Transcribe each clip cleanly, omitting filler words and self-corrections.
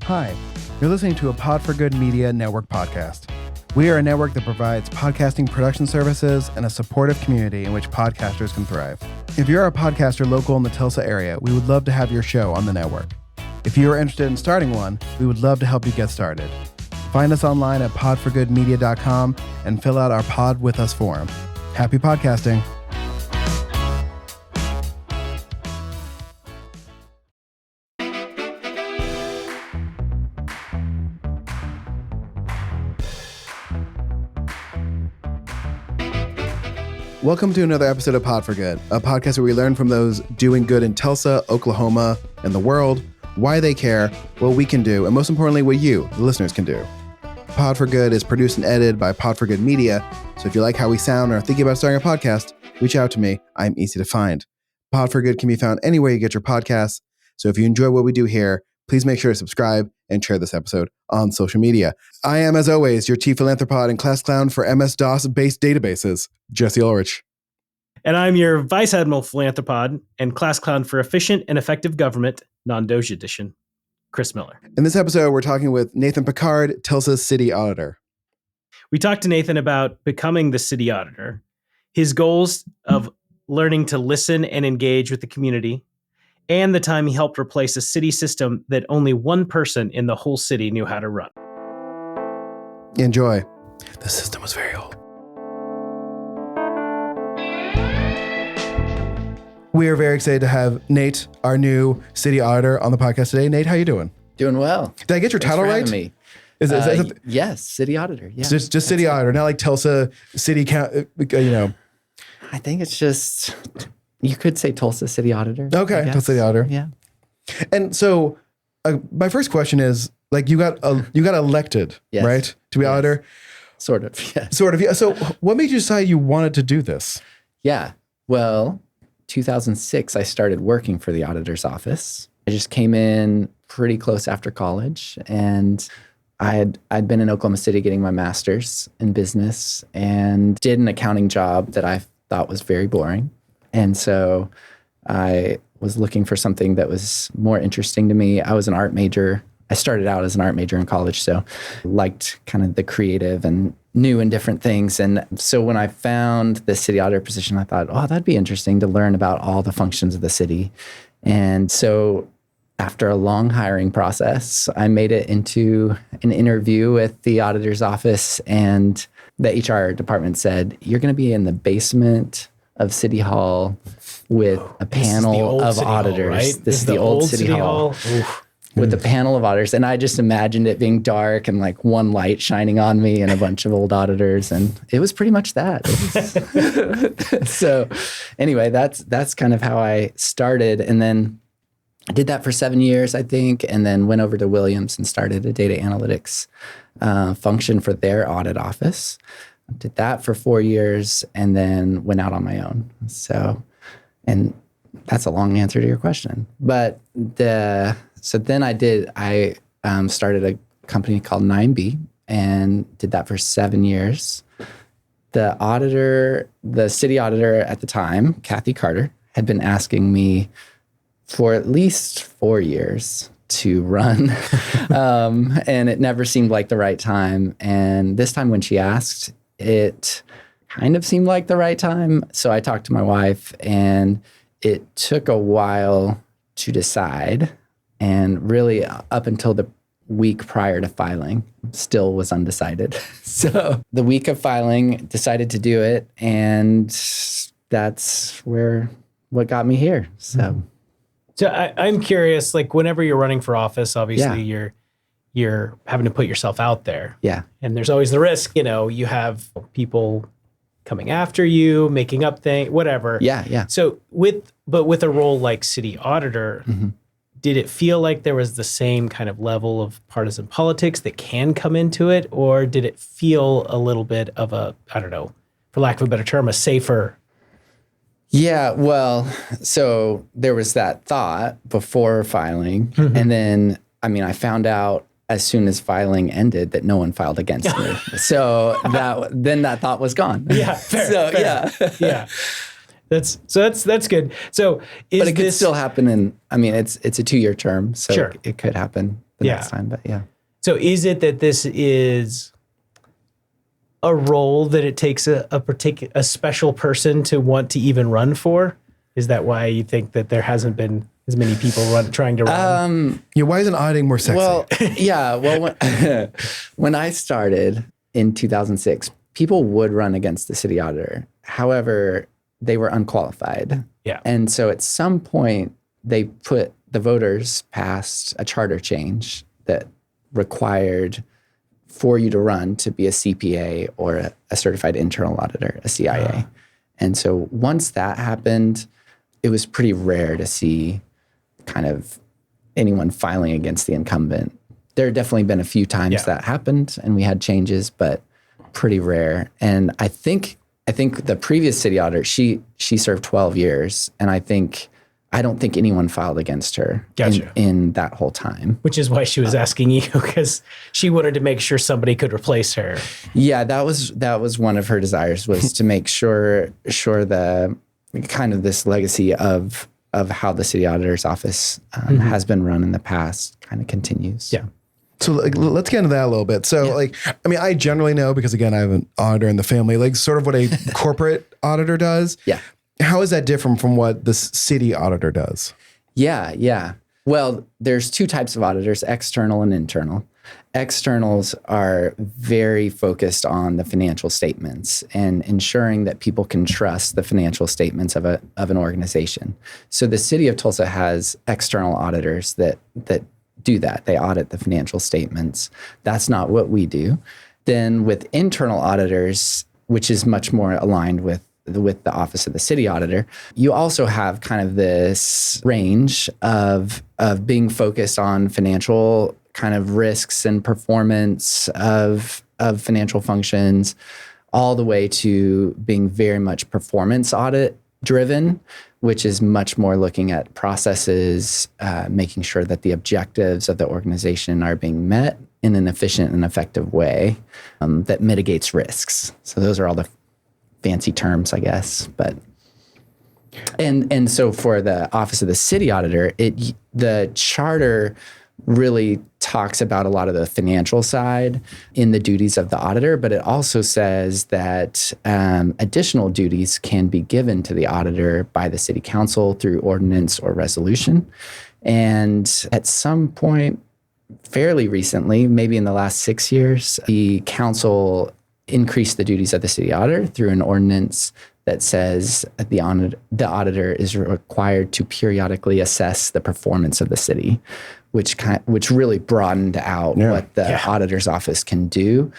Hi, you're listening to a Pod for Good Media Network podcast. We are a network that provides podcasting production services and a supportive community in which podcasters can thrive. If you're a podcaster local in the Tulsa area, we would love to have your show on the network. If you are interested in starting one, we would love to help you get started. Find us online at podforgoodmedia.com and fill out our Pod With Us form. Happy podcasting. Welcome to another episode of Pod for Good, a podcast where we learn from those doing good in Tulsa, Oklahoma, and the world, why they care, what we can do, and most importantly, what you, the listeners, can do. Pod for Good is produced and edited by Pod for Good Media, so if you like how we sound or are thinking about starting a podcast, reach out to me. I'm easy to find. Pod for Good can be found anywhere you get your podcasts, so if you enjoy what we do here, please make sure to subscribe and share this episode on social media. I am, as always, your chief philanthropod and class clown for MS-DOS-based databases, Jesse Ulrich. And I'm your Vice Admiral Philanthropod and class clown for efficient and effective government, non-Doge edition, Chris Miller. In this episode, we're talking with Nathan Picard, Tulsa's city auditor. We talked to Nathan about becoming the city auditor, his goals of learning to listen and engage with the community, and the time he helped replace a city system that only one person in the whole city knew how to run. Enjoy. The system was very old. We are very excited to have Nate, our new city auditor, on the podcast today. Nate, how you doing? Doing well. Did I get your title right? Me. Is Yes, city auditor. Yeah, just city auditor, not like Tulsa city count. I think it's just, you could say Tulsa city auditor. Okay, Tulsa city auditor. Yeah. And so, my first question is, like, you got elected, Yes. right, to be auditor? Sort of. Yeah. Sort of. Yeah. So, what made you decide you wanted to do this? Yeah. Well, 2006, I started working for the auditor's office. I just came in pretty close after college, and I'd been in Oklahoma City getting my master's in business and did an accounting job that I thought was very boring. And so I was looking for something that was more interesting to me. I was an art major. I started out as an art major in college, so liked kind of the creative and new and different things. And so when I found the city auditor position, I thought, oh, that'd be interesting to learn about all the functions of the city. And so after a long hiring process, I made it into an interview with the auditor's office, and the HR department said, you're going to be in the basement of City Hall with a panel of auditors. Hall, right? This is the old City Hall. With a panel of auditors. And I just imagined it being dark and like one light shining on me and a bunch of old auditors. And it was pretty much that. So anyway, that's kind of how I started. And then I did that for 7 years, I think, and then went over to Williams and started a data analytics function for their audit office. Did that for 4 years and then went out on my own. So, and that's a long answer to your question. But so then I started a company called 9B and did that for 7 years. The city auditor at the time, Kathy Carter, had been asking me for at least 4 years to run. And it never seemed like the right time. And this time when she asked, it kind of seemed like the right time. So I talked to my wife, and it took a while to decide. And really up until the week prior to filing, still was undecided. So the week of filing, decided to do it. And that's what got me here. So I'm curious, like whenever you're running for office, obviously you're having to put yourself out there. Yeah. And there's always the risk, you have people coming after you, making up things, whatever. Yeah. So with a role like city auditor, did it feel like there was the same kind of level of partisan politics that can come into it? Or did it feel a little bit of a, I don't know, for lack of a better term, a safer? Yeah, well, so there was that thought before filing. And then, I found out as soon as filing ended that no one filed against me. So that thought was gone. Yeah, fair. Yeah. That's good. So but it could still happen it's a 2-year term. So sure. it could happen next time. But yeah. So is it that this is a role that it takes a special person to want to even run for? Is that why you think that there hasn't been as many people trying to run? Why isn't auditing more sexy? Well, yeah. Well, when I started in 2006, people would run against the city auditor. However, they were unqualified. Yeah. And so at some point, the voters passed a charter change that required for you to run to be a CPA or a certified internal auditor, a CIA. And so once that happened, it was pretty rare to see kind of anyone filing against the incumbent. There have definitely been a few times that happened and we had changes, but pretty rare. And I think the previous city auditor, she served 12 years. And I don't think anyone filed against her in that whole time. Which is why she was asking you, because she wanted to make sure somebody could replace her. Yeah, that was one of her desires, was to make sure the kind of this legacy of how the city auditor's office has been run in the past kind of continues. Yeah. So let's get into that a little bit. So I generally know, because again, I have an auditor in the family, sort of what a corporate auditor does. Yeah. How is that different from what the city auditor does? Yeah. Well, there's two types of auditors, external and internal. Externals are very focused on the financial statements and ensuring that people can trust the financial statements of an organization. So the city of Tulsa has external auditors that do that. They audit the financial statements. That's not what we do. Then with internal auditors, which is much more aligned with the office of the city auditor, you also have kind of this range of being focused on financial kind of risks and performance of financial functions, all the way to being very much performance audit driven, which is much more looking at processes, making sure that the objectives of the organization are being met in an efficient and effective way that mitigates risks. So those are all the fancy terms, I guess. But and so for the office of the city auditor, the charter really talks about a lot of the financial side in the duties of the auditor, but it also says that additional duties can be given to the auditor by the city council through ordinance or resolution. And at some point, fairly recently, maybe in the last 6 years, the council increased the duties of the city auditor through an ordinance that says the auditor is required to periodically assess the performance of the city, which really broadened out what the auditor's office can do.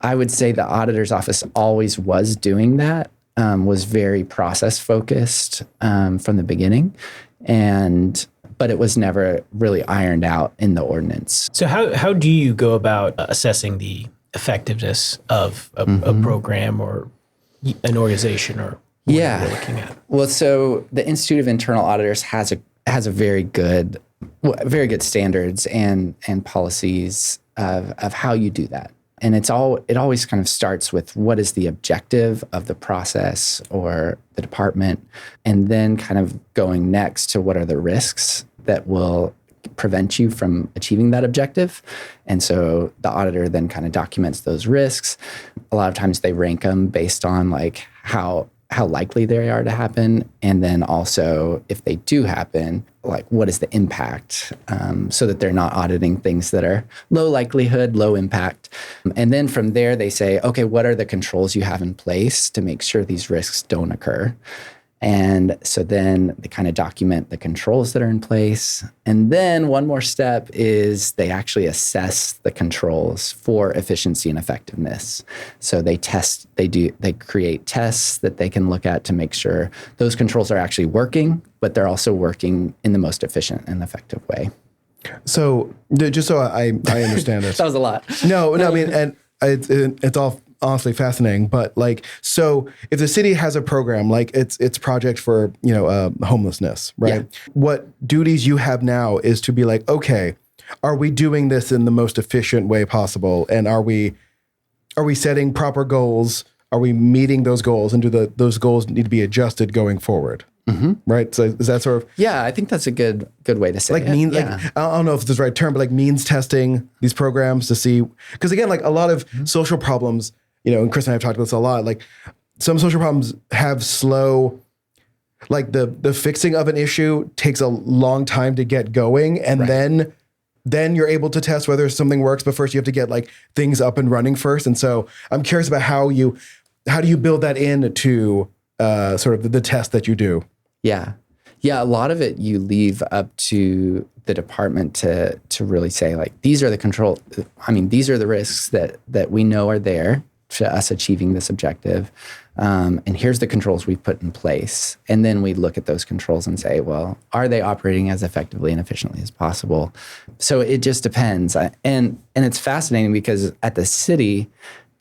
I would say the auditor's office always was doing that, was very process focused from the beginning, but it was never really ironed out in the ordinance. So how do you go about assessing the effectiveness of a program or an organization or what you're looking at? Well, so the Institute of Internal Auditors has a very good standards and policies of how you do that. And it always kind of starts with what is the objective of the process or the department, and then kind of going next to what are the risks that will prevent you from achieving that objective. And so the auditor then kind of documents those risks. A lot of times they rank them based on like how likely they are to happen. And then also if they do happen, like what is the impact, so that they're not auditing things that are low likelihood, low impact. And then from there they say, okay, what are the controls you have in place to make sure these risks don't occur? And so then they kind of document the controls that are in place. And then one more step is they actually assess the controls for efficiency and effectiveness. So they create tests that they can look at to make sure those controls are actually working, but they're also working in the most efficient and effective way. So just so I understand this. That was a lot. No, I mean, and it's all honestly fascinating, but so if the city has a program, like it's project for, homelessness, right? Yeah. What duties you have now is to be like, okay, are we doing this in the most efficient way possible? And are we setting proper goals? Are we meeting those goals? And do those goals need to be adjusted going forward? right? So is that sort of Yeah, I think that's a good way to say like it. mean like I don't know if this is the right term, but like means testing these programs to see, because again, like a lot of social problems, and Chris and I have talked about this a lot. Like some social problems have slow, like the fixing of an issue takes a long time to get going, and then you're able to test whether something works. But first, you have to get like things up and running first. And so I'm curious about how do you build that into sort of the test that you do? Yeah. A lot of it you leave up to the department to really say, like, these are the risks that we know are there to us achieving this objective. And here's the controls we've put in place. And then we look at those controls and say, well, are they operating as effectively and efficiently as possible? So it just depends. And it's fascinating because at the city,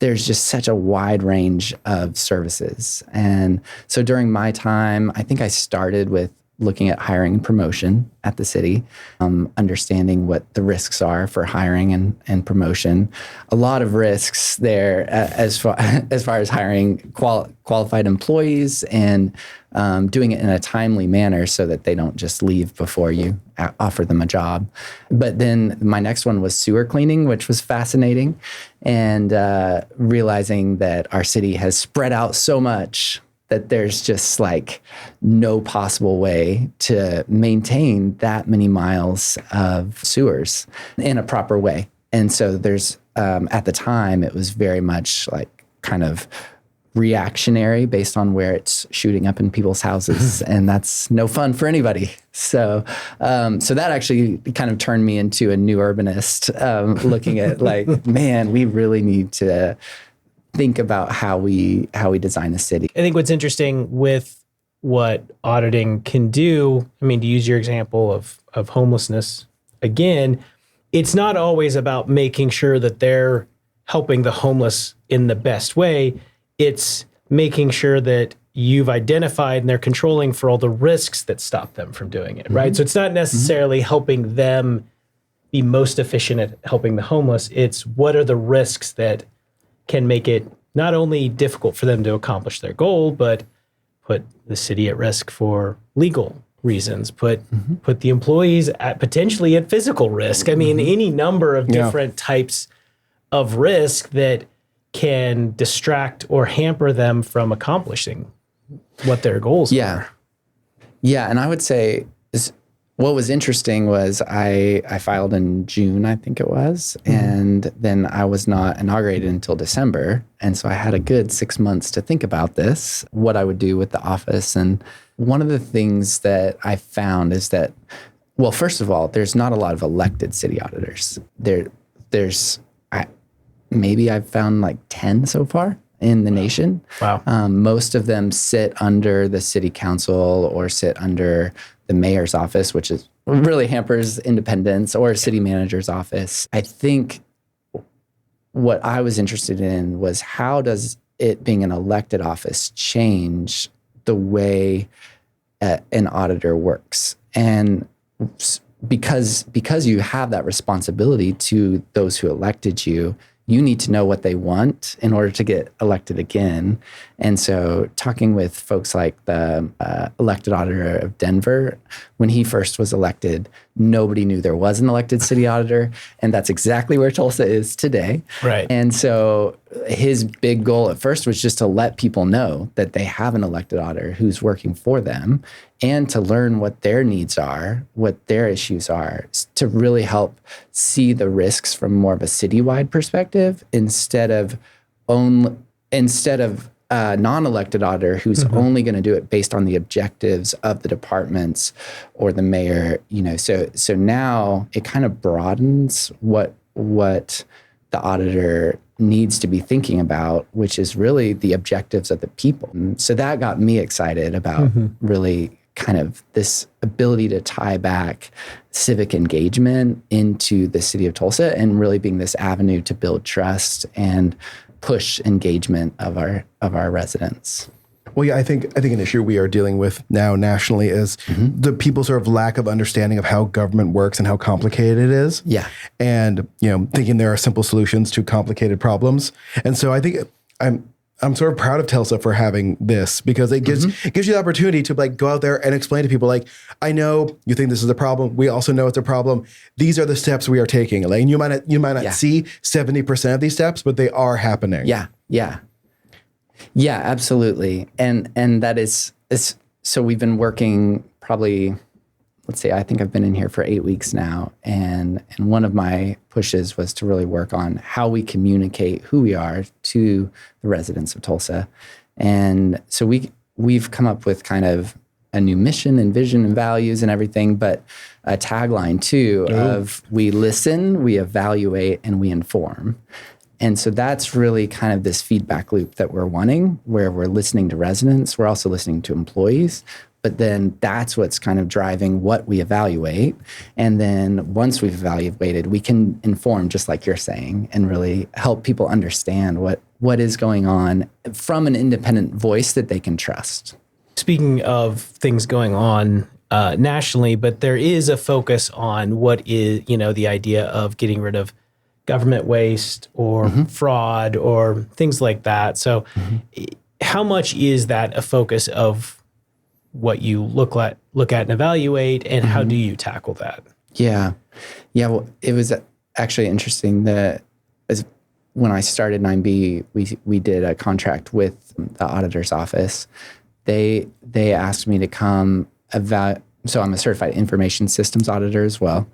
there's just such a wide range of services. And so during my time, I think I started with looking at hiring and promotion at the city, understanding what the risks are for hiring and promotion. A lot of risks there as far as hiring qualified employees and doing it in a timely manner so that they don't just leave before you offer them a job. But then my next one was sewer cleaning, which was fascinating, and realizing that our city has spread out so much that there's just like no possible way to maintain that many miles of sewers in a proper way. And so there's, at the time, it was very much like kind of reactionary based on where it's shooting up in people's houses. And that's no fun for anybody. So that actually kind of turned me into a new urbanist, looking at like, man, we really need to think about how we design a city. I think what's interesting with what auditing can do, I mean, to use your example of homelessness, again, it's not always about making sure that they're helping the homeless in the best way. It's making sure that you've identified and they're controlling for all the risks that stop them from doing it, right? So it's not necessarily helping them be most efficient at helping the homeless. It's what are the risks that can make it not only difficult for them to accomplish their goal, but put the city at risk for legal reasons, put the employees potentially at physical risk. I mean, any number of different types of risk that can distract or hamper them from accomplishing what their goals are. Yeah, and I would say what was interesting was I filed in June, I think it was, and then I was not inaugurated until December. And so I had a good 6 months to think about this, what I would do with the office. And one of the things that I found is that, well, first of all, there's not a lot of elected city auditors. Maybe I've found like 10 so far in the nation. Wow. Most of them sit under the city council or sit under the mayor's office, which is really hampers independence, or city manager's office. I think what I was interested in was how does it being an elected office change the way an auditor works? And because you have that responsibility to those who elected you, you need to know what they want in order to get elected again. And so talking with folks like the elected auditor of Denver, when he first was elected, nobody knew there was an elected city auditor. And that's exactly where Tulsa is today. Right. And so his big goal at first was just to let people know that they have an elected auditor who's working for them, and to learn what their needs are, what their issues are, to really help see the risks from more of a citywide perspective instead of non-elected auditor who's only going to do it based on the objectives of the departments or the mayor. So now it kind of broadens what the auditor needs to be thinking about, which is really the objectives of the people. So that got me excited about really kind of this ability to tie back civic engagement into the city of Tulsa and really being this avenue to build trust and push engagement of our residents. Well, yeah, I think an issue we are dealing with now nationally is the people's sort of lack of understanding of how government works and how complicated it is. Yeah. And, thinking there are simple solutions to complicated problems. And so I think I'm sort of proud of Tulsa for having this, because it gives you the opportunity to like go out there and explain to people like, I know you think this is a problem. We also know it's a problem. These are the steps we are taking. Like, and you might not see 70% of these steps, but they are happening. Yeah, absolutely. And that is so we've been working probably, let's say, I think I've been in here for 8 weeks now. And one of my pushes was to really work on how we communicate who we are to the residents of Tulsa. And so we've come up with kind of a new mission and vision and values and everything, but a tagline too of we listen, we evaluate, and we inform. And so that's really kind of this feedback loop that we're wanting, where we're listening to residents, we're also listening to employees, but then that's what's kind of driving what we evaluate. And then once we've evaluated, we can inform, just like you're saying, and really help people understand what is going on from an independent voice that they can trust. Speaking of things going on nationally, but there is a focus on what is, the idea of getting rid of government waste or fraud or things like that. So how much is that a focus of what you look at and evaluate, and how do you tackle that? Yeah. Well, it was actually interesting that when I started 9B, we did a contract with the auditor's office. They asked me to come so I'm a certified information systems auditor as well.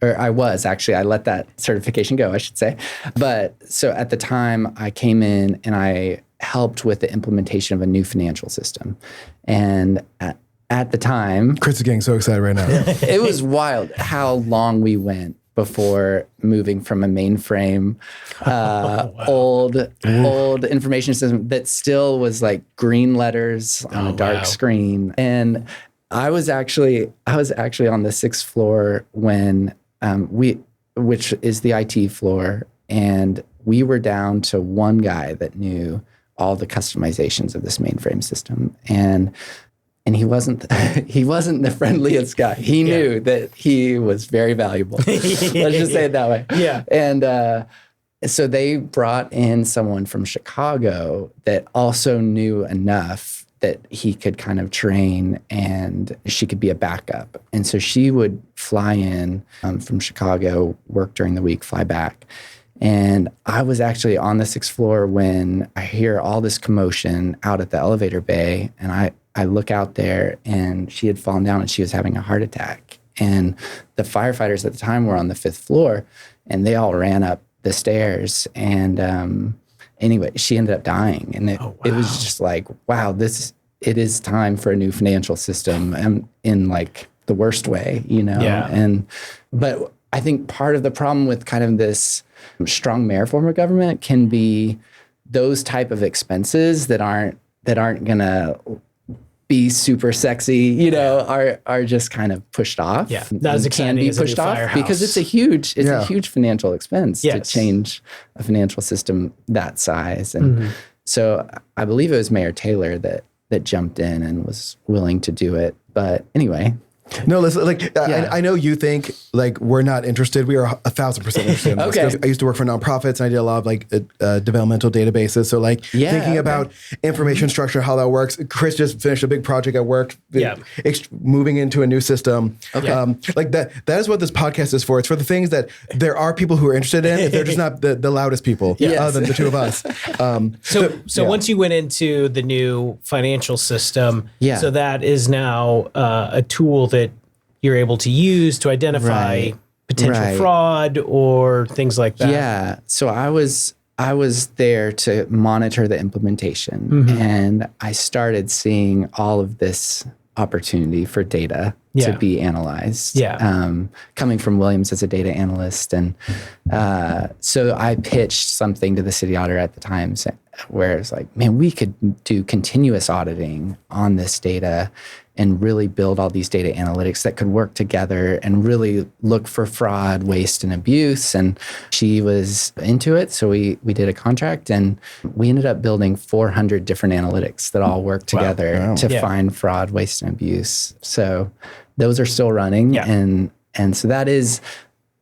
Or I was actually, I let that certification go, I should say. But so at the time I came in and I helped with the implementation of a new financial system. And at the time, Chris is getting so excited right now. it was wild how long we went before moving from a mainframe, old information system that still was like green letters on a dark screen. And I was actually on the 6th floor when which is the IT floor, and we were down to one guy that knew all the customizations of this mainframe system, and he wasn't the friendliest guy. He knew that he was very valuable. Let's just say it that way. Yeah. And so they brought in someone from Chicago that also knew enough that he could kind of train and she could be a backup. And so she would fly in from Chicago, work during the week, fly back. And I was actually on the 6th floor when I hear all this commotion out at the elevator bay. And I look out there and she had fallen down and she was having a heart attack. And the firefighters at the time were on the 5th floor and they all ran up the stairs. And anyway, she ended up dying. And it was just like, wow, it is time for a new financial system, in like the worst way, Yeah. But I think part of the problem with kind of this strong mayor form of government can be those type of expenses that aren't gonna be super sexy, are just kind of pushed off. Yeah, not as exciting as a new firehouse. Because it's a huge financial expense to change a financial system that size. And so I believe it was Mayor Taylor that jumped in and was willing to do it. But anyway. No, listen, I know you think like we're not interested. We are 1,000% interested in this. Okay. I used to work for nonprofits and I did a lot of like developmental databases. So thinking about information structure, how that works. Chris just finished a big project at work, moving into a new system. Okay. Like that is what this podcast is for. It's for the things that there are people who are interested in. They're just not the loudest people other than the two of us. So once you went into the new financial system, so that is now a tool that you're able to use to identify potential fraud or things like that. Yeah. So I was there to monitor the implementation, and I started seeing all of this opportunity for data to be analyzed. Coming from Williams as a data analyst. And so I pitched something to the city auditor at the time where it's like, man, we could do continuous auditing on this data and really build all these data analytics that could work together and really look for fraud, waste, and abuse. And she was into it. So we did a contract and we ended up building 400 different analytics that all work together to find fraud, waste, and abuse. So those are still running. And so that is,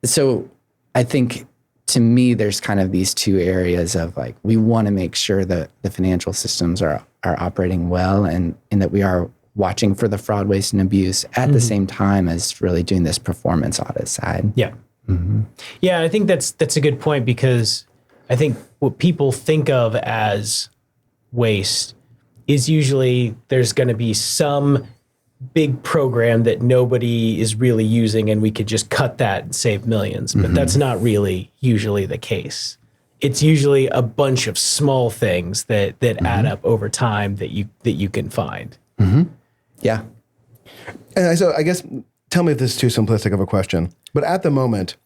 so I think to me, there's kind of these two areas of like, we want to make sure that the financial systems are operating well and that we are watching for the fraud, waste, and abuse at the same time as really doing this performance audit side. Yeah. Yeah, I think that's a good point, because I think what people think of as waste is usually there's going to be some big program that nobody is really using and we could just cut that and save millions. But that's not really usually the case. It's usually a bunch of small things that add up over time that you can find. Yeah. And so I guess, tell me if this is too simplistic of a question, but at the moment,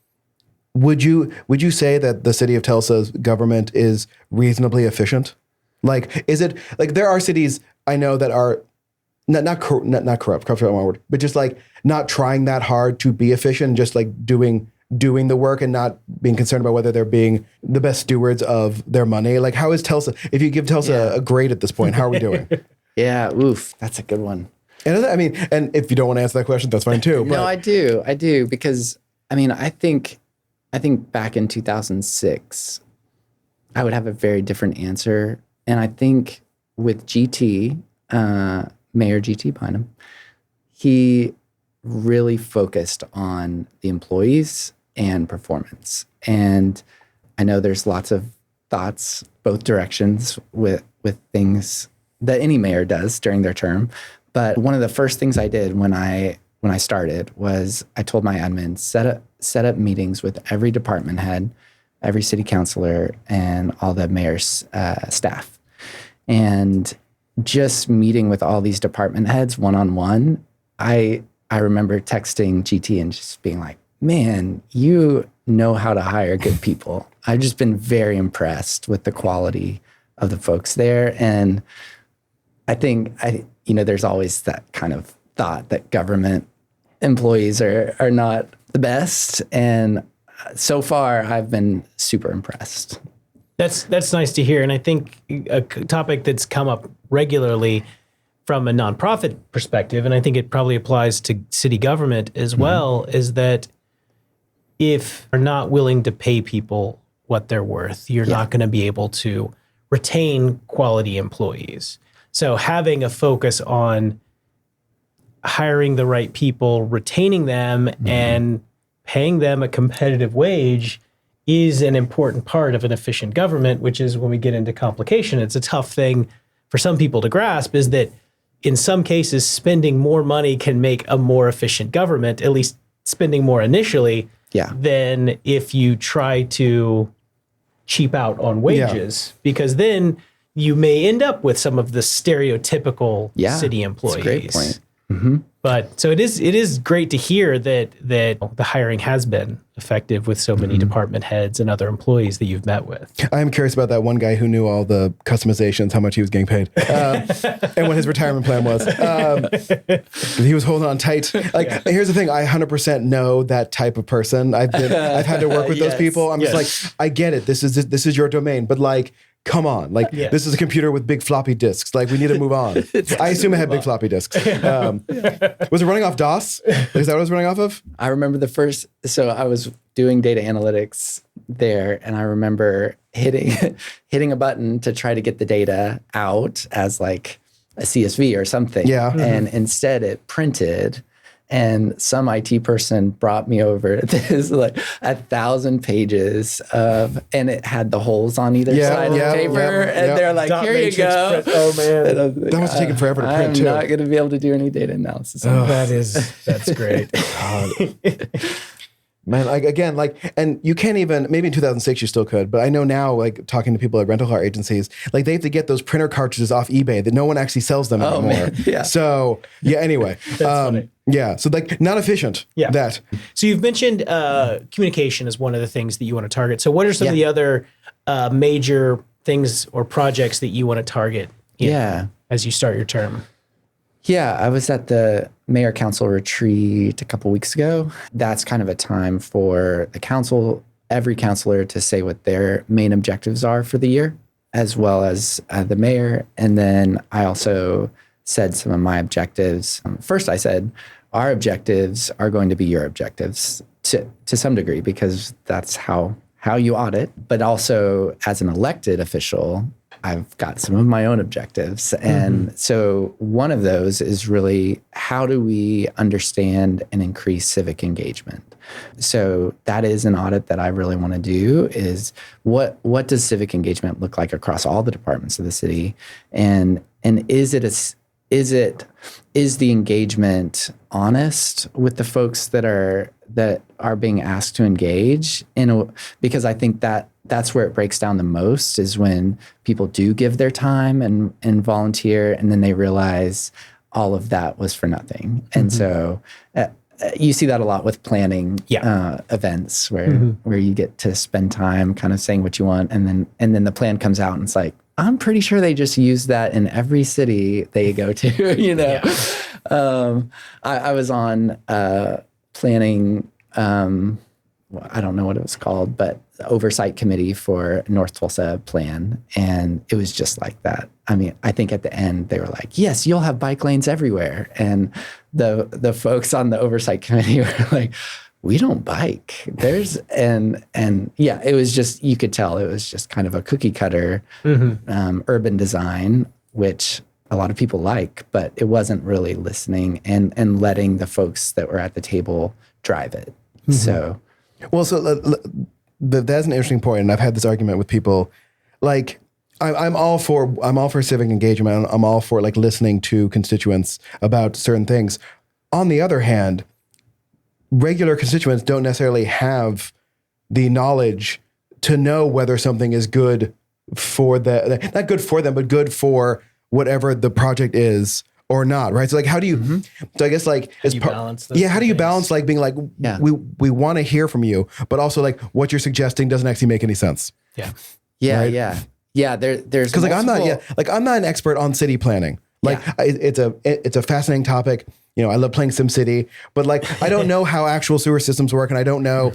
would you say that the city of Tulsa's government is reasonably efficient? Like, is it like there are cities I know that are not corrupt, corrupt's the wrong word, but just like not trying that hard to be efficient, just like doing the work and not being concerned about whether they're being the best stewards of their money. Like, how is Tulsa? If you give Tulsa a grade at this point, how are we doing? Yeah. Oof. That's a good one. And I mean, and if you don't want to answer that question, that's fine too. But. No, I do. Because I mean, I think back in 2006, I would have a very different answer. And I think with GT, Mayor GT Bynum, he really focused on the employees and performance. And I know there's lots of thoughts, both directions with things that any mayor does during their term. But one of the first things I did when I started was I told my admin, set up meetings with every department head, every city councilor, and all the mayor's staff. And just meeting with all these department heads one-on-one, I remember texting GT and just being like, man, you know how to hire good people. I've just been very impressed with the quality of the folks there. And I think, there's always that kind of thought that government employees are not the best. And so far, I've been super impressed. That's nice to hear. And I think a topic that's come up regularly from a nonprofit perspective, and I think it probably applies to city government as well, is that if you're not willing to pay people what they're worth, you're not going to be able to retain quality employees. So having a focus on hiring the right people, retaining them, and paying them a competitive wage is an important part of an efficient government, which is when we get into complication. It's a tough thing for some people to grasp, is that in some cases, spending more money can make a more efficient government, at least spending more initially, than if you try to cheap out on wages, because then you may end up with some of the stereotypical city employees. That's a great point. But so it is great to hear that the hiring has been effective with so many department heads and other employees that you've met with. I'm curious about that one guy who knew all the customizations, how much he was getting paid, and what his retirement plan was. He was holding on tight. Here's the thing: I 100% know that type of person. I've had to work with those people. I'm just like, I get it. This is your domain, but like, come on, this is a computer with big floppy disks. Like, we need to move on. I assume it had big floppy disks. Was it running off DOS? Is that what it was running off of? I remember so I was doing data analytics there, and I remember hitting a button to try to get the data out as like a CSV or something. Yeah. And instead it printed. And some IT person brought me over this 1,000 pages and it had the holes on either side of the paper. And they're like, here you go. Oh man. That must have taken forever to print too. I'm not going to be able to do any data analysis. That's great. Man, and you can't even, maybe in 2006 you still could, but I know now, talking to people at rental car agencies, they have to get those printer cartridges off eBay that no one actually sells them anymore. Man. Yeah. So, anyway. That's funny. Yeah, so not efficient. Yeah. That. So you've mentioned communication as one of the things that you want to target. So what are some of the other major things or projects that you want to target as you start your term? Yeah, I was at the mayor council retreat a couple weeks ago. That's kind of a time for the council, every councilor, to say what their main objectives are for the year, as well as the mayor. And then I also said some of my objectives. First, I said, our objectives are going to be your objectives to some degree, because that's how how you audit, but also as an elected official, I've got some of my own objectives. And so one of those is really, how do we understand and increase civic engagement? So that is an audit that I really want to do, is what does civic engagement look like across all the departments of the city? And is the engagement honest with the folks that are being asked to engage? Because I think that's where it breaks down the most, is when people do give their time and volunteer, and then they realize all of that was for nothing. And so you see that a lot with planning events where you get to spend time kind of saying what you want, and then the plan comes out and it's like, I'm pretty sure they just use that in every city they go to, you know? Yeah. I was on planning, I don't know what it was called, but the oversight committee for North Tulsa plan. And it was just like that. I mean, I think at the end they were like, yes, you'll have bike lanes everywhere. And the folks on the oversight committee were like, we don't bike. And it was just, you could tell it was just kind of a cookie cutter urban design, which a lot of people like, but it wasn't really listening and letting the folks that were at the table drive it. So that's an interesting point, and I've had this argument with people. Like, I'm all for civic engagement. I'm all for like listening to constituents about certain things. On the other hand, regular constituents don't necessarily have the knowledge to know whether something is good for not good for them, but good for whatever the project is or not, right? So like, how do you, so I guess like, how do you balance like being like, we want to hear from you, but also like what you're suggesting doesn't actually make any sense. There's because like, I'm not an expert on city planning. Like it's a fascinating topic. You know, I love playing SimCity, but like, I don't know how actual sewer systems work. And I don't know,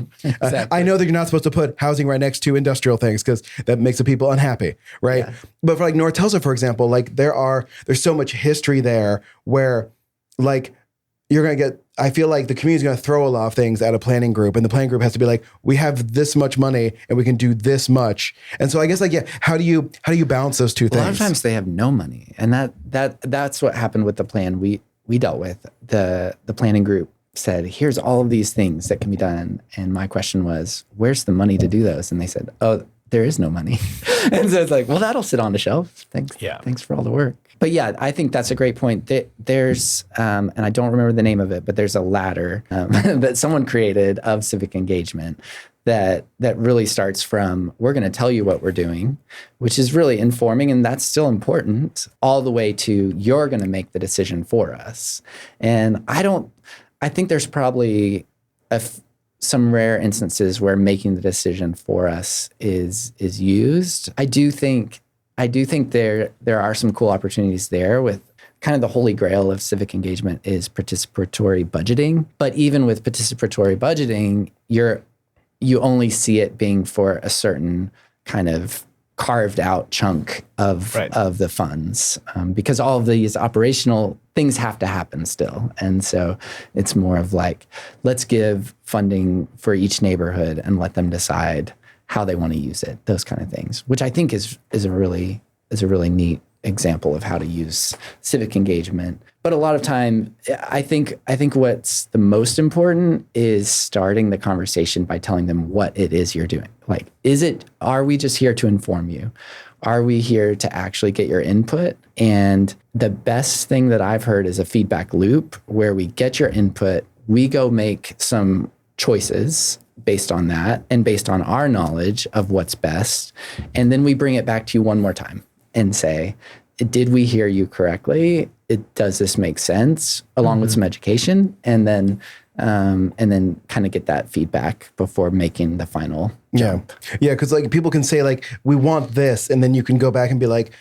I know that you're not supposed to put housing right next to industrial things because that makes the people unhappy. Right. Yeah. But for like North Tulsa, for example, like there's so much history there where like you're going to get, I feel like the community's going to throw a lot of things at a planning group, and the planning group has to be like, we have this much money and we can do this much. And so I guess like, how do you balance those two things? A lot of times they have no money. And that's what happened with the plan we dealt with. The planning group said, here's all of these things that can be done. And my question was, where's the money to do those? And they said, oh, there is no money. And so it's like, well, that'll sit on the shelf. Thanks for all the work. But yeah, I think that's a great point. There's, and I don't remember the name of it, but there's a ladder that someone created of civic engagement that really starts from, we're going to tell you what we're doing, which is really informing, and that's still important, all the way to, you're going to make the decision for us. And I think there's probably some rare instances where making the decision for us is used. I do think there are some cool opportunities there with kind of the holy grail of civic engagement is participatory budgeting. But even with participatory budgeting, you only see it being for a certain kind of carved out chunk of the funds, because all of these operational things have to happen still. And so it's more of like, let's give funding for each neighborhood and let them decide how they want to use it, those kind of things, which I think is a really neat example of how to use civic engagement. But a lot of time, I think what's the most important is starting the conversation by telling them what it is you're doing. Like, are we just here to inform you? Are we here to actually get your input? And the best thing that I've heard is a feedback loop where we get your input, we go make some choices based on that and based on our knowledge of what's best. And then we bring it back to you one more time and say, did we hear you correctly? Does this make sense? Along with some education, and then kind of get that feedback before making the final jump. Yeah, because like people can say like, we want this, and then you can go back and be like,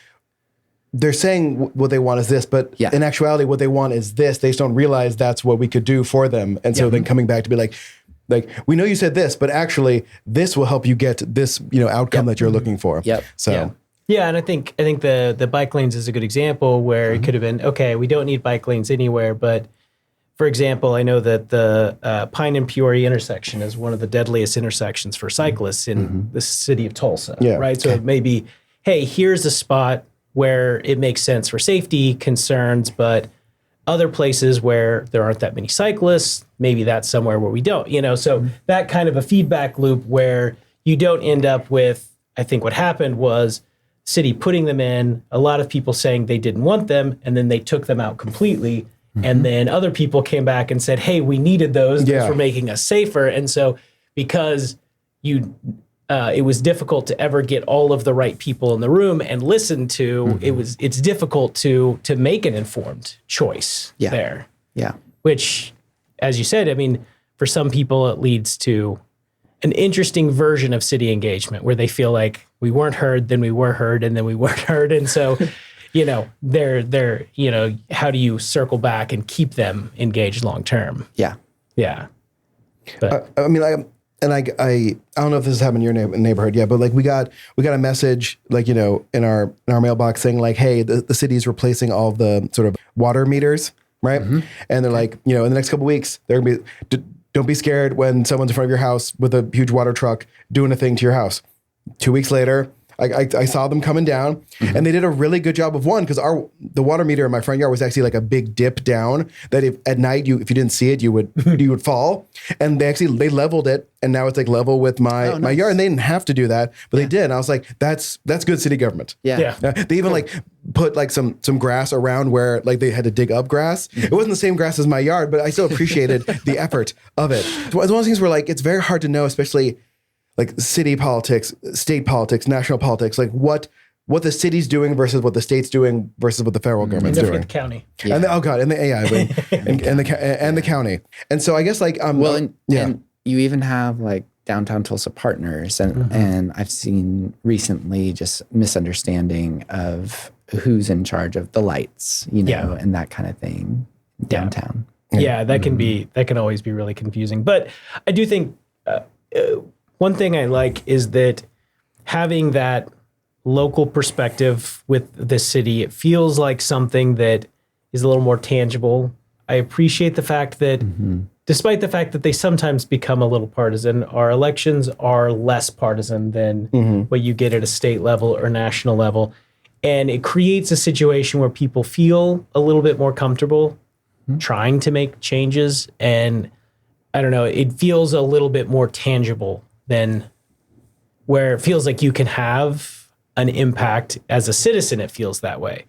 they're saying what they want is this, but in actuality, what they want is this. They just don't realize that's what we could do for them. And so then coming back to be like, we know you said this, but actually this will help you get this, outcome that you're looking for. So. Yeah, and I think the bike lanes is a good example where it could have been, okay, we don't need bike lanes anywhere, but for example, I know that the Pine and Peoria intersection is one of the deadliest intersections for cyclists in the city of Tulsa, right? So it may be, hey, here's a spot where it makes sense for safety concerns, but other places where there aren't that many cyclists, maybe that's somewhere where we don't, so that kind of a feedback loop where you don't end up with, I think what happened was city putting them in, a lot of people saying they didn't want them, and then they took them out completely. And then other people came back and said, hey, we needed those were making us safer. And so because it was difficult to ever get all of the right people in the room and listen to, it's difficult to make an informed choice there. Yeah. Which, as you said, I mean, for some people, it leads to an interesting version of city engagement where they feel like we weren't heard, then we were heard, and then we weren't heard. And so, they're, how do you circle back and keep them engaged long term? Yeah. Yeah. But, I mean, I don't know if this has happened in your neighborhood yet, but like we got a message like, in our mailbox saying like, hey, the city is replacing all of the sort of water meters, right? And they're like, in the next couple of weeks, they're gonna be, don't be scared when someone's in front of your house with a huge water truck doing a thing to your house. 2 weeks later, I saw them coming down, and they did a really good job of one, because the water meter in my front yard was actually like a big dip down that if at night if you didn't see it, you would fall. And they leveled it, and now it's like level with my yard, and they didn't have to do that, but they did. And I was like, that's good city government. Yeah. They even like put like some grass around where like they had to dig up grass. It wasn't the same grass as my yard, but I still appreciated the effort of it. It's one of those things where like it's very hard to know, especially like city politics, state politics, national politics, like what the city's doing versus what the state's doing versus what the federal government's doing. The county. Yeah. And the AI, and the county. And so I guess like, and you even have like downtown Tulsa partners, and I've seen recently just misunderstanding of who's in charge of the lights, and that kind of thing downtown. Yeah, that can always be really confusing. But I do think, one thing I like is that having that local perspective with the city, it feels like something that is a little more tangible. I appreciate the fact that despite the fact that they sometimes become a little partisan, our elections are less partisan than what you get at a state level or national level. And it creates a situation where people feel a little bit more comfortable trying to make changes. And I don't know, it feels a little bit more tangible than where it feels like you can have an impact as a citizen. It feels that way.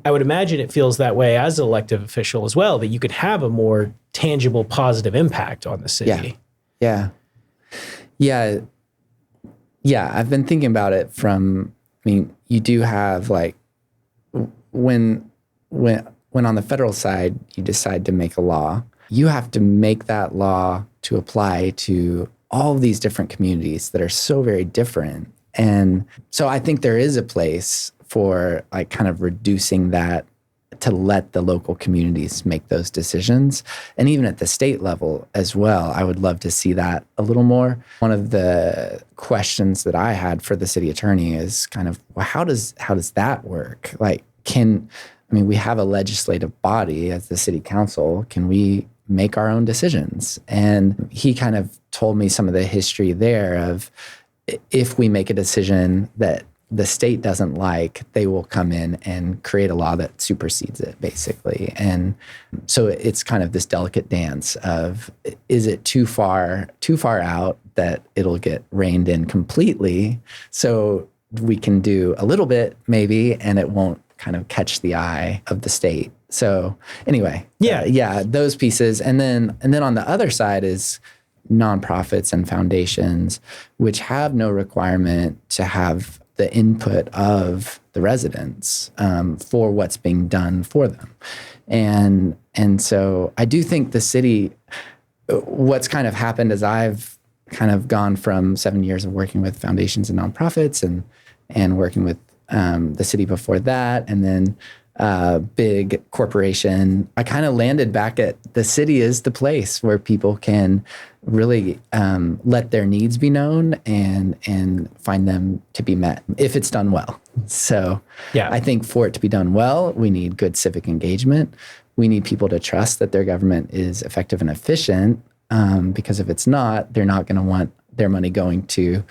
I would imagine it feels that way as an elected official as well, that you could have a more tangible, positive impact on the city. Yeah. I've been thinking about it you do have like when on the federal side, you decide to make a law, you have to make that law to apply to all of these different communities that are so very different. And so I think there is a place for like kind of reducing that to let the local communities make those decisions. And even at the state level as well, I would love to see that a little more. One of the questions that I had for the city attorney is kind of, well, how does that work? Like, we have a legislative body as the city council. Can we make our own decisions? And he kind of told me some of the history there of if we make a decision that the state doesn't like, they will come in and create a law that supersedes it, basically. And so it's kind of this delicate dance of, is it too far out that it'll get reined in completely? So we can do a little bit maybe, and it won't kind of catch the eye of the state. So anyway, those pieces. And then on the other side is nonprofits and foundations, which have no requirement to have the input of the residents for what's being done for them. And so I do think the city, what's kind of happened is I've kind of gone from 7 years of working with foundations and nonprofits and working with the city before that, and then big corporation. I kind of landed back at the city is the place where people can really let their needs be known and find them to be met if it's done well. So I think for it to be done well, we need good civic engagement. we need people to trust that their government is effective and efficient, because if it's not, they're not going to want their money going to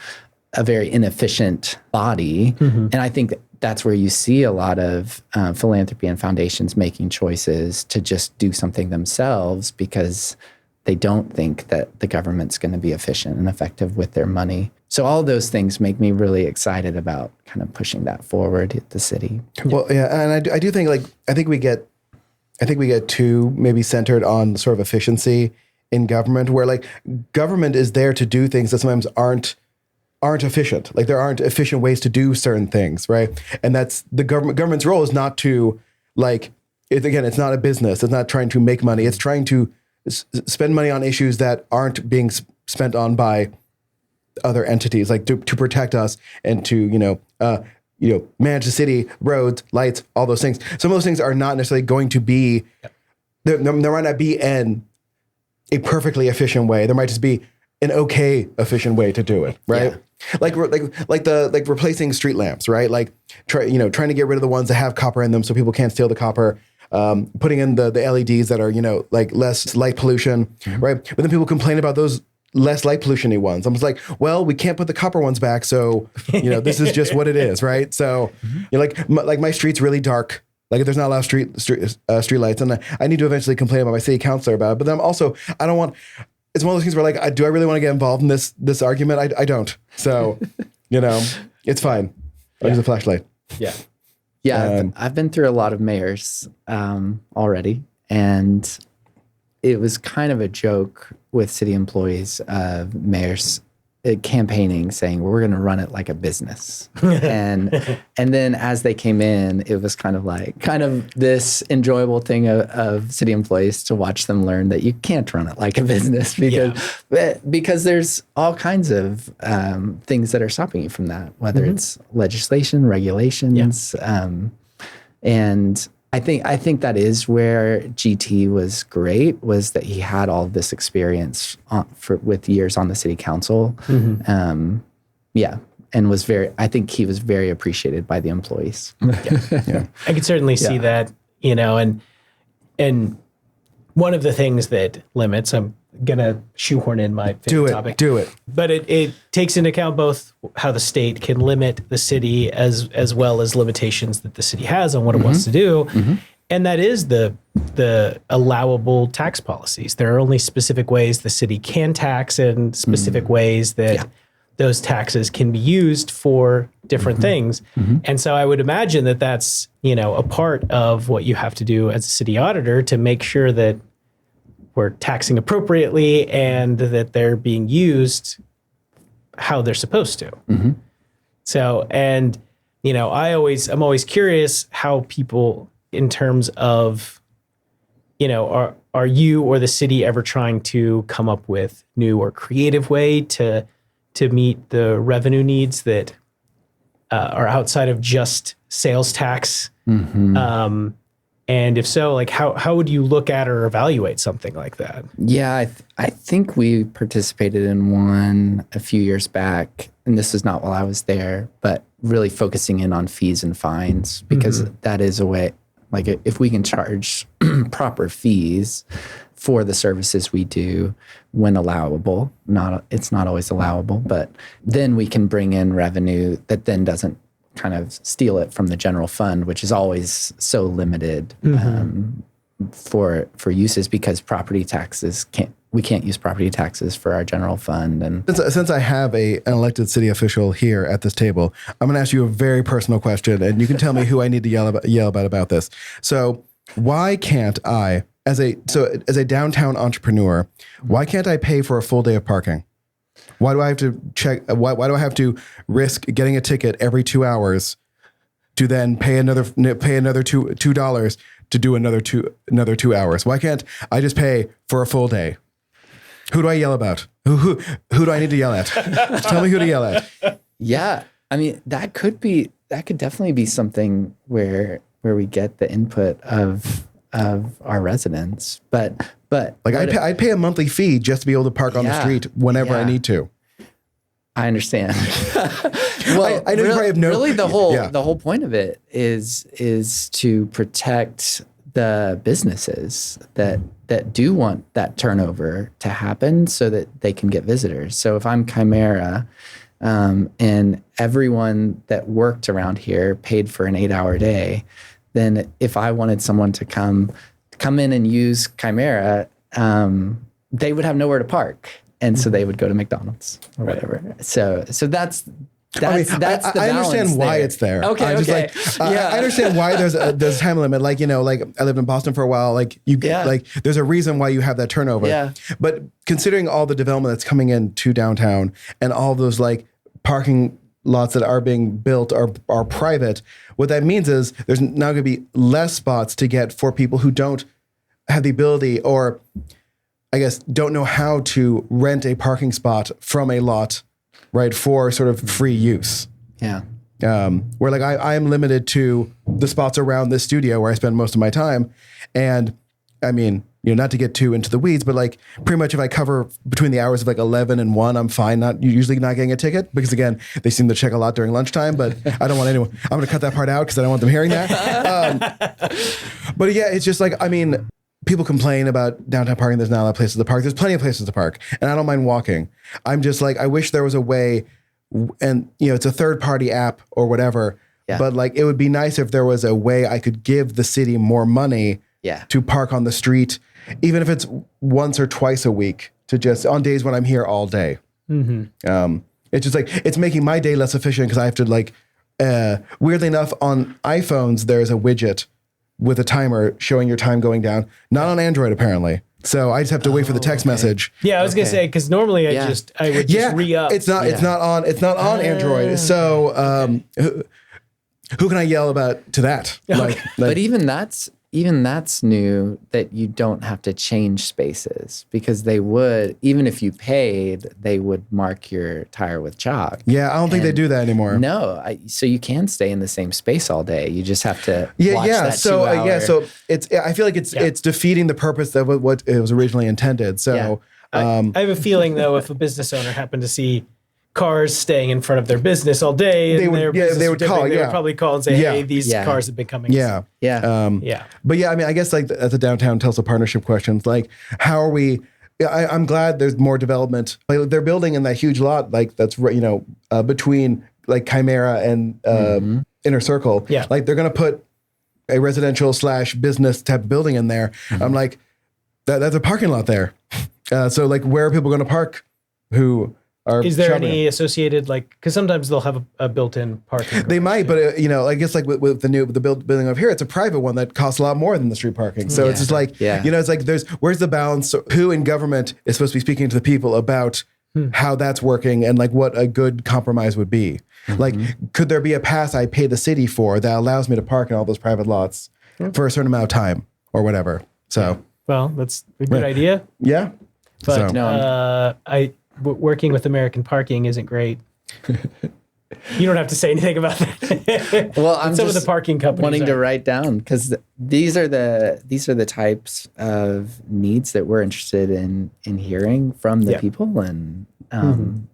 a very inefficient body. And I think that's where you see a lot of philanthropy and foundations making choices to just do something themselves because they don't think that the government's going to be efficient and effective with their money. So all of those things make me really excited about kind of pushing that forward at the city. Well, yeah, and I do think I think we get too maybe centered on sort of efficiency in government, where like government is there to do things that sometimes aren't efficient. Like there aren't efficient ways to do certain things, right? And that's the government's role is not to it's not a business. It's not trying to make money. It's trying to spend money on issues that aren't being spent on by other entities, like to protect us and to manage the city, roads, lights, all those things. Some of those things are not necessarily going to be there might not be a perfectly efficient way. There might just be an okay efficient way to do it, right? Yeah. Like replacing street lamps, right? Like trying to get rid of the ones that have copper in them so people can't steal the copper. Putting in the LEDs that are, like less light pollution, right? But then people complain about those less light pollution-y ones. I'm just like, well, we can't put the copper ones back. So, this is just what it is, right? So like my street's really dark. Like there's not a lot of street lights. And I need to eventually complain about my city councilor about it. But then I don't want, it's one of those things where like, do I really want to get involved in this argument? I don't. So, it's fine. I'll use a flashlight. Yeah. Yeah, I've been through a lot of mayors already, and it was kind of a joke with city employees, mayors campaigning, saying, well, we're going to run it like a business. and then as they came in, it was kind of this enjoyable thing of city employees to watch them learn that you can't run it like a business because there's all kinds of things that are stopping you from that, whether it's legislation, regulations. And I think that is where GT was great, was that he had all this experience with years on the city council. And I think he was very appreciated by the employees. I could certainly see that, and one of the things that limits, I'm going to shoehorn in my favorite topic. Do it. But it takes into account both how the state can limit the city as well as limitations that the city has on what it wants to do. And that is the allowable tax policies. There are only specific ways the city can tax and specific ways that those taxes can be used for different things. And so I would imagine that that's, a part of what you have to do as a city auditor to make sure that we're taxing appropriately and that they're being used how they're supposed to. So, and, I'm always curious how people, in terms of, are you or the city ever trying to come up with new or creative way to meet the revenue needs that are outside of just sales tax? And if so, like how would you look at or evaluate something like that? Yeah, I think we participated in one a few years back, and this is not while I was there, but really focusing in on fees and fines, because that is a way, like if we can charge proper fees for the services we do when allowable, it's not always allowable, but then we can bring in revenue that then doesn't kind of steal it from the general fund, which is always so limited for uses, because we can't use property taxes for our general fund. And since I have an elected city official here at this table, I'm going to ask you a very personal question, and you can tell me who I need to yell about this. So why can't I, as a downtown entrepreneur, why can't I pay for a full day of parking? Why do I have to why do I have to risk getting a ticket every 2 hours to then pay another $2 to do another 2 hours? Why can't I just pay for a full day? Who do I yell about? Who do I need to yell at? Tell me who to yell at. Yeah, I mean that could definitely be something where we get the input of our residents, but like I'd pay a monthly fee just to be able to park on the street whenever I need to. I understand. Well, I know you probably have really the whole point of it is to protect the businesses that do want that turnover to happen so that they can get visitors. So if I'm Chimera, and everyone that worked around here paid for an 8-hour day, then if I wanted someone to come in and use Chimera, they would have nowhere to park. And so they would go to McDonald's or whatever. So that's the I understand why it's there. Okay, I'm okay. just I understand why there's a time limit. Like, like I lived in Boston for a while. Like like there's a reason why you have that turnover. Yeah. But considering all the development that's coming into downtown and all those like parking lots that are being built are private, what that means is there's now going to be less spots to get for people who don't have the ability, or I guess don't know how to rent a parking spot from a lot, right, for sort of free use. Yeah. Where like I am limited to the spots around this studio where I spend most of my time. And I mean, not to get too into the weeds, but like pretty much if I cover between the hours of like 11 and 1, I'm fine. Usually not getting a ticket because again, they seem to check a lot during lunchtime, but I don't want anyone, I'm going to cut that part out because I don't want them hearing that. But yeah, it's just like, I mean, people complain about downtown parking. There's not a lot of places to park. There's plenty of places to park and I don't mind walking. I'm just like, I wish there was a way, and it's a third party app or whatever, but like, it would be nice if there was a way I could give the city more money to park on the street, even if it's once or twice a week, to just on days when I'm here all day. Mm-hmm. It's just like, it's making my day less efficient because I have to like, weirdly enough, on iPhones, there's a widget with a timer showing your time going down, not on Android apparently. So I just have to wait for the text message. Yeah, I was gonna say because normally I would just re-up. It's not on Android. So who can I yell about to that? Like, but even that's new, that you don't have to change spaces, because they would, even if you paid, they would mark your tire with chalk. Yeah, I don't think they do that anymore. No, so you can stay in the same space all day. You just have to watch that so 2 hour. So it's, I feel like it's defeating the purpose of what it was originally intended. So I have a feeling though, if a business owner happened to see cars staying in front of their business all day, they would probably call and say, "Hey, these cars have been coming." Yeah. But yeah, I mean, I guess like that's a downtown Tulsa partnership questions. Like, how are we? I'm glad there's more development. Like they're building in that huge lot, like that's between like Chimera and Inner Circle. Yeah, like they're gonna put a residential / business type building in there. I'm like, that's a parking lot there. So like, where are people going to park? Is there any associated, like, because sometimes they'll have a built-in parking garage. They might, but I guess like with the building over here, it's a private one that costs a lot more than the street parking. So it's just like, it's like where's the balance? Who in government is supposed to be speaking to the people about how that's working and like what a good compromise would be? Like, could there be a pass I pay the city for that allows me to park in all those private lots for a certain amount of time or whatever? So, well, that's a good idea. Yeah. But working with American Parking isn't great. You don't have to say anything about that. Well, I'm some just of the parking companies wanting to write down, because these are the types of needs that we're interested in hearing from the people, and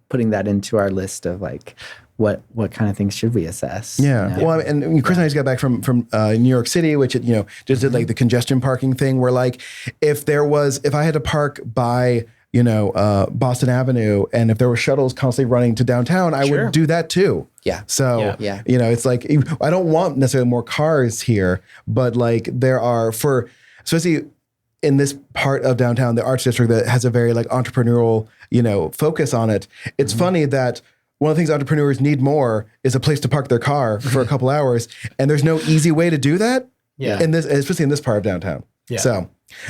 putting that into our list of like what kind of things should we assess. Yeah. Well, and Chris and I just got back from New York City, which just did like the congestion parking thing, where like if I had to park by Boston Avenue, and if there were shuttles constantly running to downtown, I would do that too. Yeah. So, it's like, I don't want necessarily more cars here, but like there are, especially in this part of downtown, the Arts District that has a very like entrepreneurial, focus on it. It's funny that one of the things entrepreneurs need more is a place to park their car for a couple hours. And there's no easy way to do that. Yeah. Especially in this part of downtown. Yeah. So,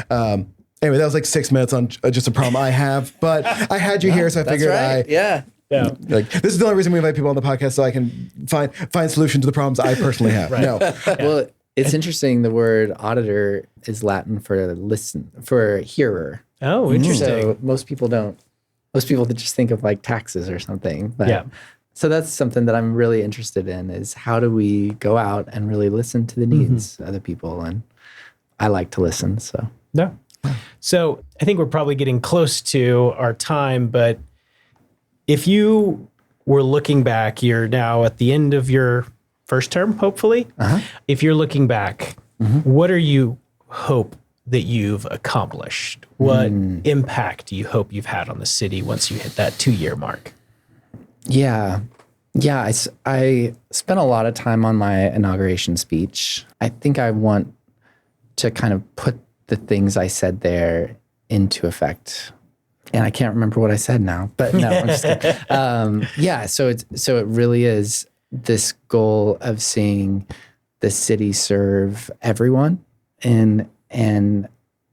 anyway, that was like 6 minutes on just a problem I have, but I had you here, so I figured like this is the only reason we invite people on the podcast, so I can find solutions to the problems I personally have. Right. No. Well, it's interesting. The word auditor is Latin for hearer. Oh, interesting. So most people just think of like taxes or something. But so that's something that I'm really interested in, is how do we go out and really listen to the needs of the people? And I like to listen, so. No. So I think we're probably getting close to our time, but if you were looking back, you're now at the end of your first term, hopefully. If you're looking back, what are you hope that you've accomplished? What impact do you hope you've had on the city once you hit that 2-year mark? Yeah. I spent a lot of time on my inauguration speech. I think I want to kind of put the things I said there into effect. And I can't remember what I said now, but no, I'm just kidding. So it really is this goal of seeing the city serve everyone. And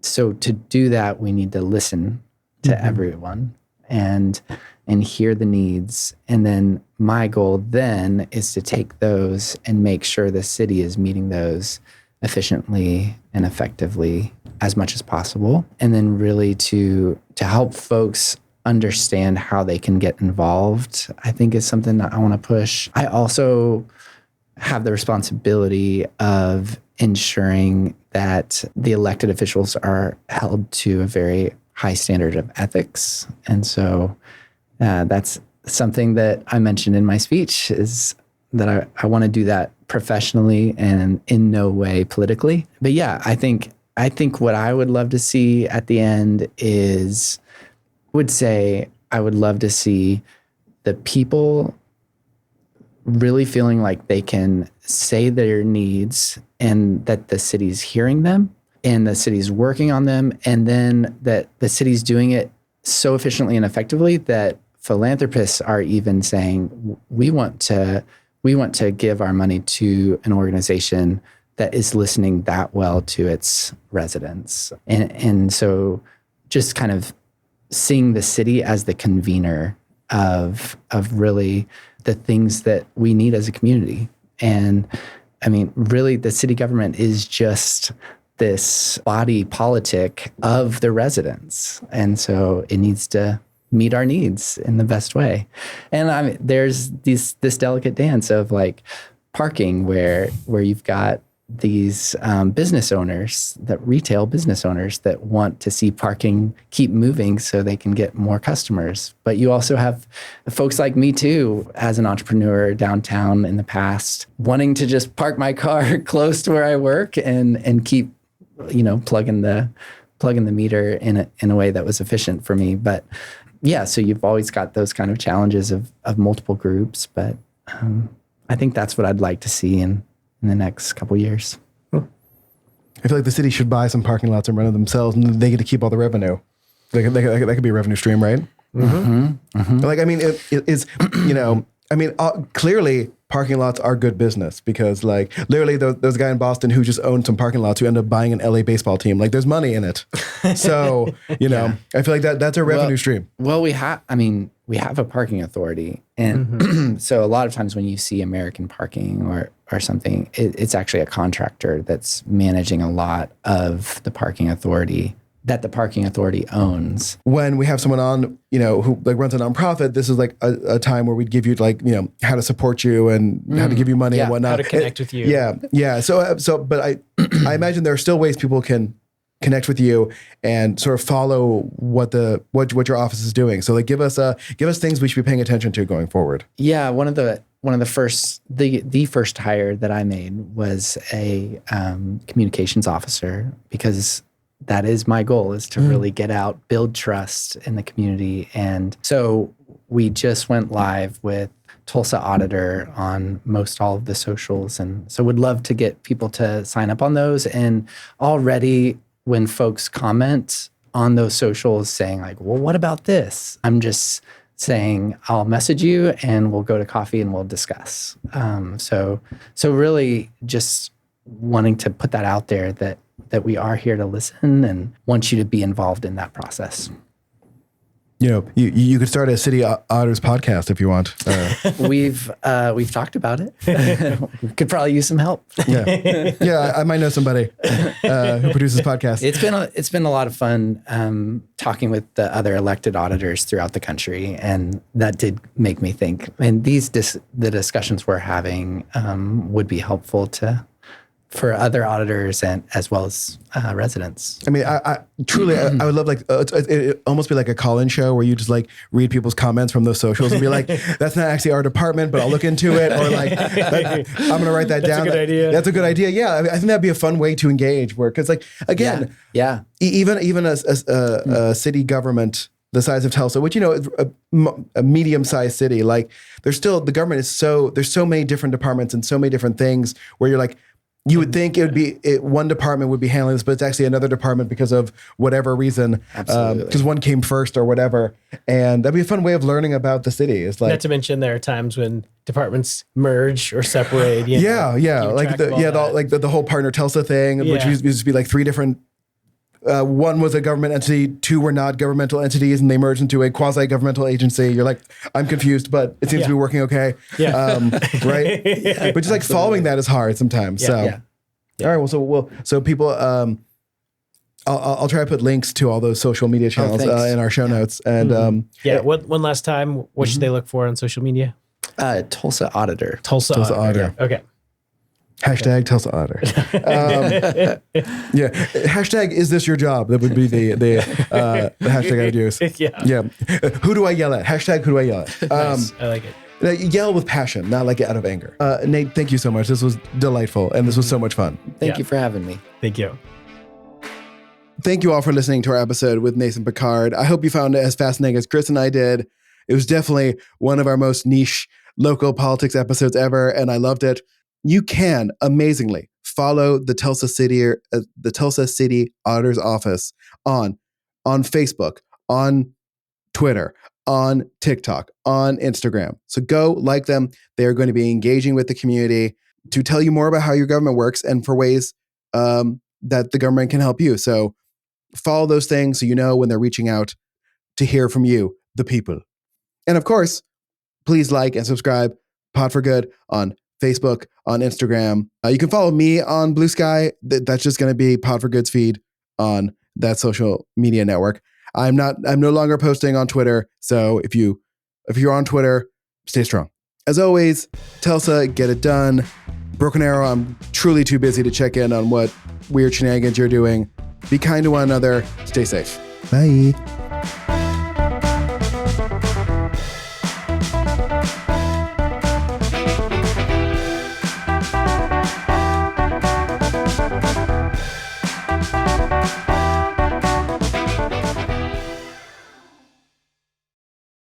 so to do that, we need to listen to everyone and hear the needs. And then my goal then is to take those and make sure the city is meeting those efficiently and effectively as much as possible. And then really to help folks understand how they can get involved, I think is something that I want to push. I also have the responsibility of ensuring that the elected officials are held to a very high standard of ethics. And so that's something that I mentioned in my speech, is that I want to do that professionally and in no way politically. But yeah, I think what I would love to see at the end is, I would love to see the people really feeling like they can say their needs and that the city's hearing them and the city's working on them, and then that the city's doing it so efficiently and effectively that philanthropists are even saying, we want to give our money to an organization that is listening that well to its residents. And so just kind of seeing the city as the convener of really the things that we need as a community. And I mean, really the city government is just this body politic of the residents. And so it needs to meet our needs in the best way. And I mean, there's this delicate dance of like parking where you've got these business owners, retail business owners that want to see parking keep moving so they can get more customers. But you also have folks like me too, as an entrepreneur downtown in the past, wanting to just park my car close to where I work and keep, plugging the meter in a way that was efficient for me. But yeah, so you've always got those kind of challenges of multiple groups. But I think that's what I'd like to see in the next couple of years. I feel like the city should buy some parking lots and run it themselves, and they get to keep all the revenue. That could be a revenue stream, right? Mm-hmm. Mm-hmm. Like, I mean, it's, clearly parking lots are good business because, like, literally there's a guy in Boston who just owned some parking lots who ended up buying an LA baseball team. Like, there's money in it. So, I feel like that's a revenue stream. Well, we have a parking authority. And so a lot of times when you see American Parking or something, it's actually a contractor that's managing a lot of the parking authority that the parking authority owns. When we have someone on, who like runs a nonprofit, this is like a time where we'd give you like, how to support you and how to give you money and whatnot. How to connect with you. Yeah. So, but I imagine there are still ways people can connect with you and sort of follow what your office is doing. So like give us things we should be paying attention to going forward. Yeah. One of the first hire that I made was a communications officer, because that is my goal, is to really get out, build trust in the community. And so we just went live with Tulsa Auditor on most all of the socials. And so would love to get people to sign up on those. And already when folks comment on those socials saying like, well, what about this? I'm just saying, I'll message you and we'll go to coffee and we'll discuss. So really just wanting to put that out there that we are here to listen and want you to be involved in that process. You could start a City Auditors podcast if you want. We've talked about it. We could probably use some help. Yeah, I might know somebody who produces podcasts. It's been a lot of fun talking with the other elected auditors throughout the country, and that did make me think. And the discussions we're having would be helpful to for other auditors and as well as residents. I mean, I truly, I would love like it almost be like a call-in show where you just like read people's comments from those socials and be like, "That's not actually our department, but I'll look into it," or like, "I'm going to write that down." That's a good idea. That's a good idea. Yeah, I think that'd be a fun way to engage. Where because like again, even a city government the size of Tulsa, which a medium-sized city, like there's still the government is there's so many different departments and so many different things where you're like. You would think it would be one department would be handling this, but it's actually another department because of whatever reason. Absolutely. Because one came first or whatever. And that'd be a fun way of learning about the city. It's like, not to mention there are times when departments merge or separate. Yeah. Like the whole partner Tulsa thing, which used to be like three different. One was a government entity, two were not governmental entities, and they merged into a quasi-governmental agency. You're like, I'm confused, but it seems to be working okay. Yeah. Right? But just like following that is hard sometimes. All right. Well, so people, I'll try to put links to all those social media channels in our show notes. And one last time, what should they look for on social media? Tulsa Auditor. Tulsa Auditor. Okay. Hashtag Tulsa Auditor. Hashtag is this your job? That would be the hashtag I would use. Yeah. Who do I yell at? Hashtag who do I yell at? Nice. I like it. Yell with passion, not like out of anger. Nate, thank you so much. This was delightful, and this was so much fun. Thank you for having me. Thank you. Thank you all for listening to our episode with Nathan Picard. I hope you found it as fascinating as Chris and I did. It was definitely one of our most niche local politics episodes ever, and I loved it. You can amazingly follow the Tulsa City Auditor's Office on Facebook, on Twitter, on TikTok, on Instagram. So go like them. They are going to be engaging with the community to tell you more about how your government works and for ways that the government can help you. So follow those things so you know when they're reaching out to hear from you, the people. And of course, please like and subscribe Pod for Good on Facebook, on Instagram. You can follow me on Blue Sky. That's just going to be Pod for Good's feed on that social media network. I'm no longer posting on Twitter. So if you're on Twitter, stay strong. As always, Tulsa, get it done. Broken Arrow, I'm truly too busy to check in on what weird shenanigans you're doing. Be kind to one another. Stay safe. Bye.